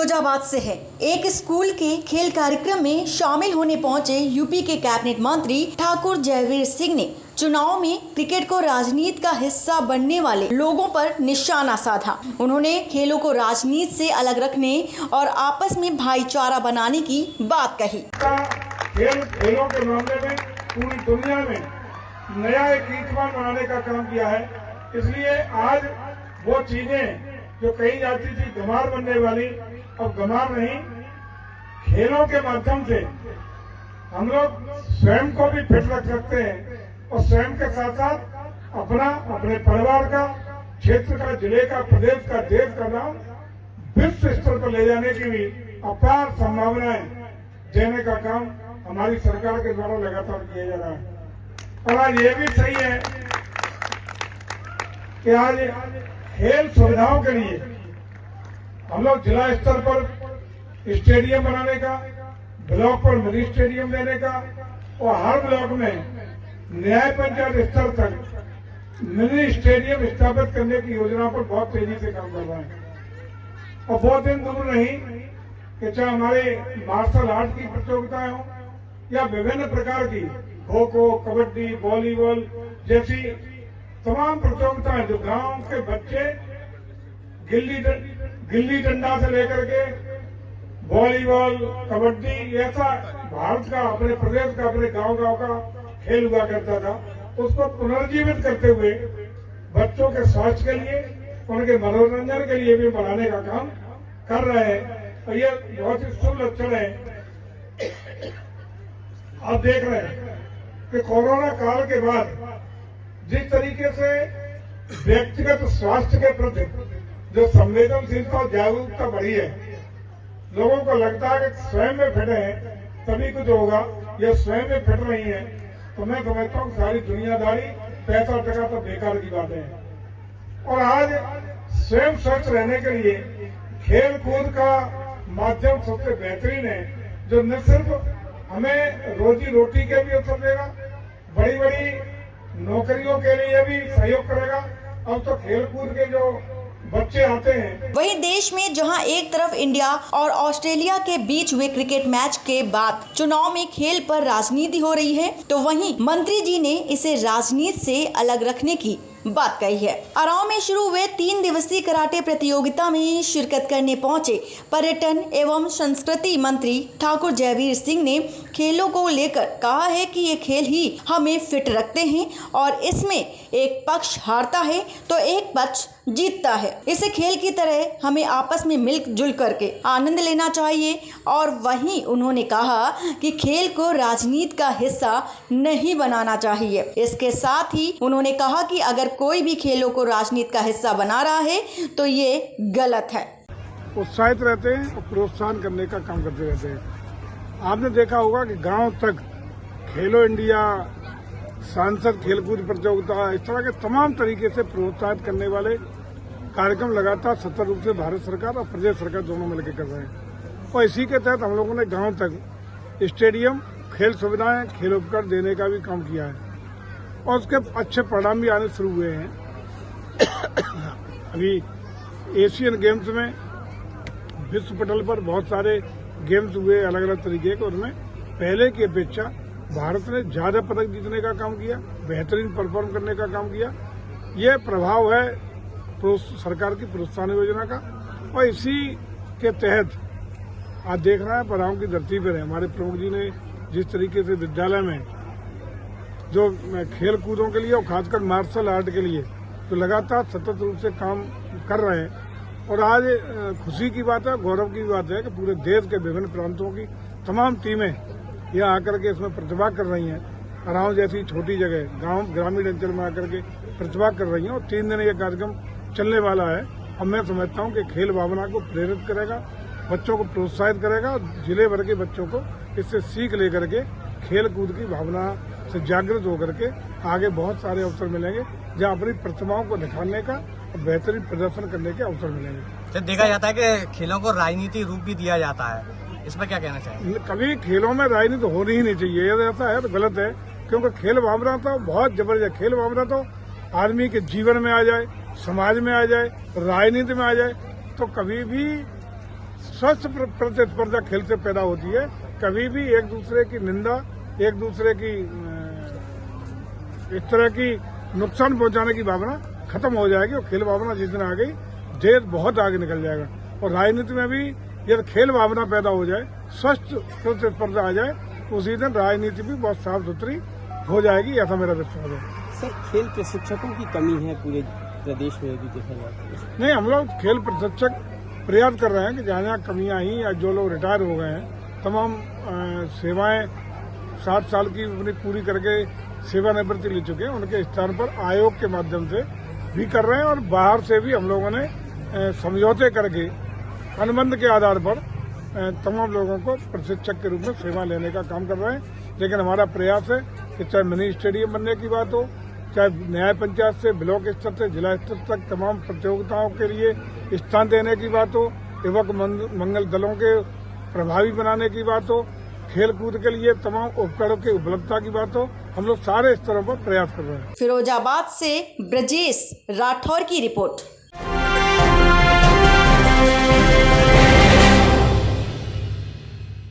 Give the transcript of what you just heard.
फिरोजाबाद से है। एक स्कूल के खेल कार्यक्रम में शामिल होने पहुंचे यूपी के कैबिनेट मंत्री ठाकुर जयवीर सिंह ने चुनाव में क्रिकेट को राजनीति का हिस्सा बनने वाले लोगों पर निशाना साधा। उन्होंने खेलों को राजनीति से अलग रखने और आपस में भाईचारा बनाने की बात कही। खेलों के मामले में पूरी दुनिया में नया एक कीर्तिमान बनाने का काम किया है। इसलिए आज वो चीजें जो कही जाती थी गंवार बनने वाली, अब गंवार नहीं, खेलों के माध्यम से हम लोग स्वयं को भी फिट रख सकते हैं और स्वयं के साथ साथ अपने परिवार का, क्षेत्र का, जिले का, प्रदेश का, देश का नाम विश्व स्तर पर ले जाने की भी अपार संभावनाएं देने का काम हमारी सरकार के द्वारा लगातार किया जा रहा है। और आज ये भी सही है कि आज खेल सुविधाओं के लिए हम लोग जिला स्तर पर स्टेडियम बनाने का, ब्लॉक पर मिनी स्टेडियम देने का और हर ब्लॉक में न्याय पंचायत स्तर तक मिनी स्टेडियम स्थापित करने की योजना पर बहुत तेजी से काम कर रहा है। और बहुत दिन दूर नहीं कि चाहे हमारे मार्शल आर्ट की प्रतियोगिताएं हो या विभिन्न प्रकार की खो खो, कबड्डी, वॉलीबॉल जैसी तमाम प्रतियोगिताएं जो गांव के बच्चे गिल्ली डंडा से लेकर के वॉलीबॉल, कबड्डी, ऐसा भारत का, अपने प्रदेश का, अपने गांव का खेल हुआ करता था, उसको पुनर्जीवित करते हुए बच्चों के स्वास्थ्य के लिए, उनके मनोरंजन के लिए भी बढ़ाने का काम कर रहे हैं। और ये बहुत ही शुभ लक्षण है। आप देख रहे हैं कि कोरोना काल के बाद जिस तरीके से व्यक्तिगत स्वास्थ्य के प्रति जो संवेदनशीलता और जागरूकता बढ़ी है, लोगों को लगता है कि स्वयं में फिट है तभी कुछ होगा, या स्वयं में फिट नहीं है तो मैं समझता हूँ सारी दुनियादारी, पैसा टका तो बेकार की बातें हैं। और आज स्वयं स्वस्थ रहने के लिए खेल कूद का माध्यम सबसे बेहतरीन है, जो न सिर्फ हमें रोजी रोटी के भी अवसर देगा, बड़ी बड़ी नौकरियों के लिए भी सहयोग करेगा। अब तो खेल कूद के जो बच्चे आते हैं। वहीं देश में जहां एक तरफ इंडिया और ऑस्ट्रेलिया के बीच हुए क्रिकेट मैच के बाद चुनाव में खेल पर राजनीति हो रही है, तो वहीं मंत्री जी ने इसे राजनीति से अलग रखने की बात कही है। अराव में शुरू हुए 3 दिवसीय कराटे प्रतियोगिता में शिरकत करने पहुंचे पर्यटन एवं संस्कृति मंत्री ठाकुर जयवीर सिंह ने खेलों को लेकर कहा है कि ये खेल ही हमें फिट रखते हैं और इसमें एक पक्ष हारता है तो एक पक्ष जीतता है। इसे खेल की तरह हमें आपस में मिलजुल करके आनंद लेना चाहिए। और वहीं उन्होंने कहा कि खेल को राजनीति का हिस्सा नहीं बनाना चाहिए। इसके साथ ही उन्होंने कहा कि अगर कोई भी खेलों को राजनीति का हिस्सा बना रहा है तो ये गलत है। उत्साहित रहते हैं और प्रोत्साहन करने का काम करते रहते हैं। आपने देखा होगा कि गांव तक खेलो इंडिया, सांसद खेलकूद प्रतियोगिता, इस तरह के तमाम तरीके से प्रोत्साहित करने वाले कार्यक्रम लगातार सतत रूप से भारत सरकार और प्रदेश सरकार दोनों मिलकर कर रहे हैं। और इसी के तहत हम लोगों ने गांव तक स्टेडियम, खेल सुविधाएं, खेल उपकरण देने का भी काम किया है और उसके अच्छे परिणाम भी आने शुरू हुए हैं। अभी एशियन गेम्स में विश्व पटल पर बहुत सारे गेम्स हुए अलग अलग तरीके के, उनमें पहले की अपेक्षा भारत ने ज्यादा पदक जीतने का काम किया, बेहतरीन परफॉर्म करने का काम किया। ये प्रभाव है सरकार की प्रोत्साहन योजना का। और इसी के तहत आज देख रहे हैं पराओं की धरती पर है, हमारे प्रमुख जी ने जिस तरीके से विद्यालय में जो खेल कूदों के लिए और खासकर मार्शल आर्ट के लिए तो लगातार सतत रूप से काम कर रहे हैं। और आज खुशी की बात है, गौरव की बात है कि पूरे देश के विभिन्न प्रांतों की तमाम टीमें यहाँ आकर के इसमें प्रतिभा कर रही हैं। अराव जैसी छोटी जगह, गांव, ग्रामीण अंचल में आकर के प्रतिभा कर रही हैं। और 3 दिन ये कार्यक्रम चलने वाला है। और मैं समझता हूँ कि खेल भावना को प्रेरित करेगा, बच्चों को प्रोत्साहित करेगा। जिले भर के बच्चों को इससे सीख लेकर के खेल कूद की भावना से जागृत होकर के आगे बहुत सारे अवसर मिलेंगे, जहाँ अपनी प्रतिभाओं को दिखाने का और बेहतरीन प्रदर्शन करने के अवसर मिलेंगे। तो देखा जाता है कि खेलों को राजनीतिक रूप भी दिया जाता है, इस पर क्या कहना चाहिए? कभी खेलों में राजनीति होनी ही नहीं चाहिए, यदि ऐसा है तो गलत है। क्योंकि खेल भावना तो बहुत जबरदस्त, खेल भावना तो आदमी के जीवन में आ जाए, समाज में आ जाए, राजनीति में आ जाए तो कभी भी स्वस्थ प्रतिस्पर्धा खेल से पैदा होती है। कभी भी एक दूसरे की निंदा, एक दूसरे की इस तरह की नुकसान पहुंचाने की भावना खत्म हो जाएगी और खेल भावना जिस दिन आ गई देश बहुत आगे निकल जाएगा। और राजनीति में भी यदि खेल भावना पैदा हो जाए, स्वस्थ प्रतिस्पर्धा आ जाए, तो उसी दिन राजनीति भी बहुत साफ सुथरी हो जाएगी, ऐसा मेरा विश्वास है। सर, खेल प्रशिक्षकों की कमी है पूरे प्रदेश में भी देखा जाता है। नहीं, हम लोग खेल प्रशिक्षक प्रयास कर रहे हैं कि जहाँ जहाँ कमियां आई या जो लोग रिटायर हो गए हैं, तमाम सेवाएं 60 साल की अपनी पूरी करके सेवानिवृत्ति ले चुके हैं, उनके स्थान पर आयोग के माध्यम से भी कर रहे हैं। और बाहर से भी हम लोगों ने समझौते करके अनुबंध के आधार पर तमाम लोगों को प्रशिक्षक के रूप में सेवा लेने का काम कर रहे हैं। लेकिन हमारा प्रयास है कि चाहे मिनी स्टेडियम बनने की बात हो, चाहे न्याय पंचायत से ब्लॉक स्तर से जिला स्तर तक तमाम प्रतियोगिताओं के लिए स्थान देने की बात हो, युवक मंगल दलों के प्रभावी बनाने की बात हो, खेल कूद के लिए तमाम उपकरणों की उपलब्धता की बात हो, हम लोग सारे स्तरों पर प्रयास कर रहे हैं। फिरोजाबाद से ब्रजेश राठौर की रिपोर्ट।